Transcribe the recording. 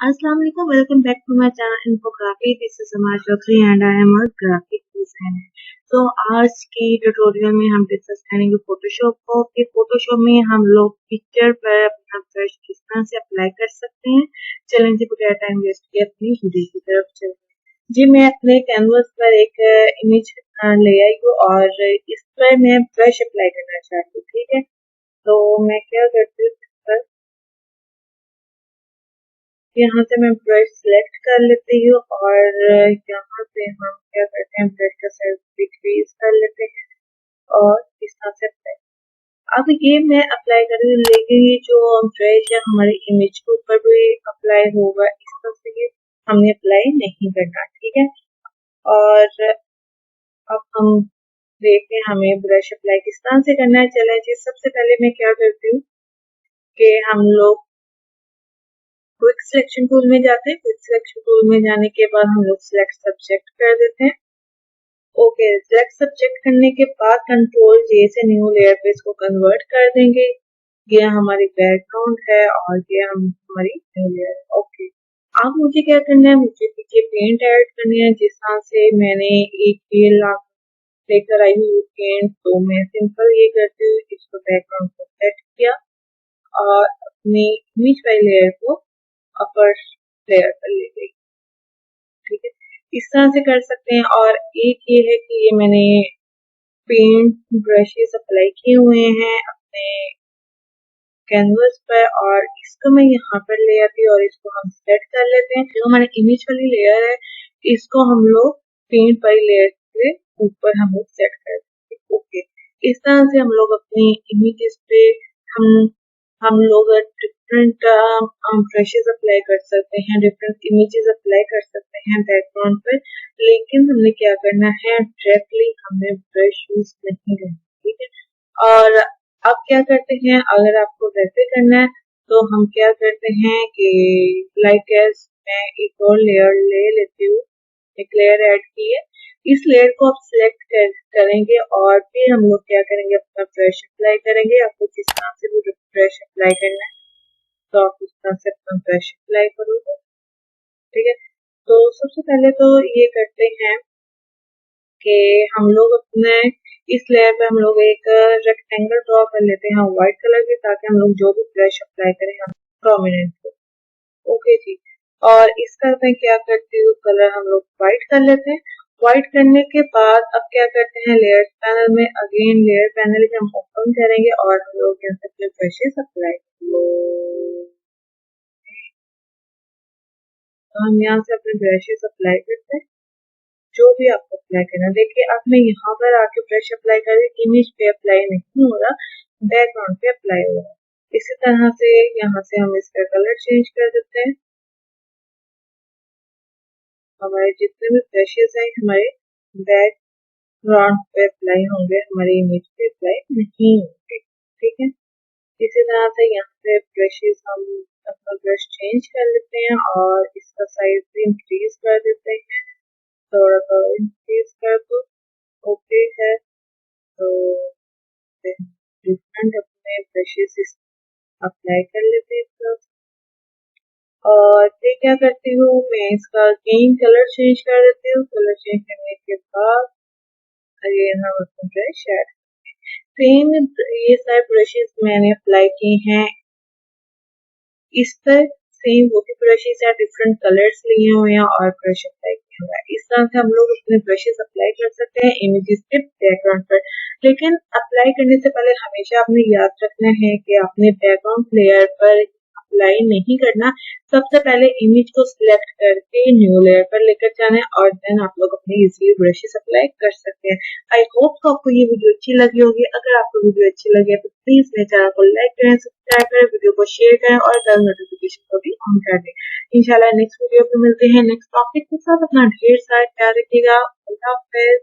Assalamu alaikum, welcome back to my channel Infography. This is Samar Chowdhury and I am a graphic designer. तो आज की tutorial में हम discuss करेंगे Photoshop को कि फोटोशॉप में हम लोग पिक्चर पर अपना ब्रश किस तरह से अप्लाई कर सकते हैं। चलें जी बगैर टाइम वेस्ट किए अपनी वीडियो की तरफ चलते हैं। जी मैं अपने कैनवस पर एक इमेज ले आई हूँ और इस पर मैं ब्रश अप्लाई करना चाहती हूँ। ठीक है, तो मैं क्या करती हूँ, यहाँ से मैं ब्रश सिलेक्ट कर लेती हूँ और यहाँ से हम क्या करते हैं, ब्रश का साइज डिक्रीज कर लेते हैं और इस तरह से अप्लाई। अब ये मैं अप्लाई कर रही हूँ, लेकिन ये जो ब्रश है हमारे इमेज के ऊपर भी अप्लाई होगा, इस तरह से ये हमने अप्लाई नहीं करना। ठीक है, और अब हम देखते हैं हमें ब्रश अप्लाई किस तरह से करना है। चले जी, सबसे पहले मैं क्या करती हूँ कि हम लोग क्विक सिलेक्शन टूल में जाते हैं। क्विक सिलेक्शन टूल में जाने के बाद हम लोग सिलेक्ट सब्जेक्ट कर देते हैं। ओके, सिलेक्ट सब्जेक्ट करने के बाद कंट्रोल जे से न्यू लेयर पे इसको कन्वर्ट कर देंगे। ये हमारी बैकग्राउंड है और ये हमारी न्यू लेयर है। ओके, अब मुझे क्या करना है, मुझे पीछे पेंट ऐड करनी है। जिस तरह से मैंने एक ये लेकर आई हूँ पेंट, तो मैं सिंपल ये करती हूँ, इसको बैकग्राउंड को सेट किया और अपनी इमेज वाली लेयर को अपर लेयर पर ले गई। ठीक है, इस तरह से कर सकते हैं। और एक ये है कि ये मैंने पेंट ब्रशेस अप्लाई किए हुए हैं अपने कैनवस पर और इसको मैं यहाँ पर ले आती हूँ और इसको हम सेट कर लेते हैं। जो हमारी इमेज वाली लेयर है इसको हम लोग पेंट वाली लेयर से ऊपर हम लोग सेट कर देते हैं। ओके, इस तरह से हम लोग अपनी इमेजेस पे हम लोग डिफरेंट ब्रशेस अप्लाई कर सकते हैं, डिफरेंट इमेजेस अप्लाई कर सकते हैं बैकग्राउंड पर। लेकिन हमने क्या करना है, डायरेक्टली हमें ब्रश यूज नहीं करना। ठीक है, और अब क्या करते हैं, अगर आपको वैसे करना है तो हम क्या करते हैं कि लाइक एज मैं एक और लेयर ले लेती हूँ, एक लेयर ऐड की है। इस लेयर को आप सिलेक्ट करेंगे और फिर हम लोग क्या करेंगे, अपना ब्रश अप्लाई करेंगे। आपको जिस तरह से भी ब्रश अप्लाई करना है तो आप उस तरह से अपना ब्रश अप्लाई करोगे। ठीक है, तो सबसे पहले तो ये करते हैं कि हम लोग अपने इस लेयर पे हम लोग एक रेक्टेंगल ड्रॉ कर लेते हैं व्हाइट कलर की, ताकि हम लोग जो भी ब्रश अप्लाई करें हम प्रोमिनेंट हो। ओके जी, और इसका मैं क्या करती हूँ, कलर हम लोग व्हाइट कर लेते हैं। व्हाइट करने के बाद अब क्या करते हैं, लेयर पैनल में अगेन लेयर पैनल हम ओपन करेंगे और हम लोग यहाँ से अपने ब्रशेस अप्लाई करेंगे। तो हम यहाँ से अपने ब्रशेस अप्लाई करते हैं, जो भी आपको अप्लाई करना। देखिए अब मैं यहाँ पर आके ब्रश अप्लाई कर रही, इमेज पे अप्लाई नहीं हो रहा, बैकग्राउंड पे अप्लाई हो रहा है। इसी तरह से यहाँ से हम इसका कलर चेंज कर देते हैं। हमारे जितने भी ब्रशेस हैं हमारे बैकग्राउंड पे अप्लाई होंगे, हमारी इमेज पे अप्लाई नहीं होंगे। ठीक है, इसी तरह से यहाँ पे ब्रशेस हम अपना ब्रश चेंज कर लेते हैं और इसका साइज भी इंक्रीज कर देते हैं, थोड़ा सा इंक्रीज कर दो। ओके है, तो डिफरेंट अपने ब्रशेस अप्लाई कर लेते हैं। और फिर क्या करती हूँ, मैं इसका अगेन कलर चेंज कर देती हूँ। कलर चेंज करने के बाद अगेन हम अपना ब्रश ऐड सेम ये सारे ब्रशेस मैंने अप्लाई किए हैं इस पर, सेम वो भी ब्रशेस या डिफरेंट कलर्स लिए हुए हैं और ब्रश अप्लाई किया हुआ है। इस तरह से हम लोग अपने ब्रशेस अप्लाई कर सकते हैं इमेजेस के बैकग्राउंड पर। लेकिन अप्लाई करने से पहले हमेशा आपने याद रखना है कि आपने बैकग्राउंड लेयर पर अप्लाई नहीं करना। सबसे पहले इमेज को सिलेक्ट करके न्यू लेयर पर लेकर जाना है और देन आप लोग अपने इजीली ब्रशेस अप्लाई कर सकते हैं। आई होप तो आपको ये वीडियो अच्छी लगी होगी। अगर आपको वीडियो अच्छी लगी है तो प्लीज मेरे चैनल को लाइक करें, सब्सक्राइब करें, वीडियो को शेयर करें और बेल नोटिफिकेशन को भी ऑन कर दें। इंशाल्लाह नेक्स्ट वीडियो पे मिलते हैं नेक्स्ट टॉपिक के साथ। अपना ढेर सारा ख्याल रखिएगा। अल्लाह हाफिज।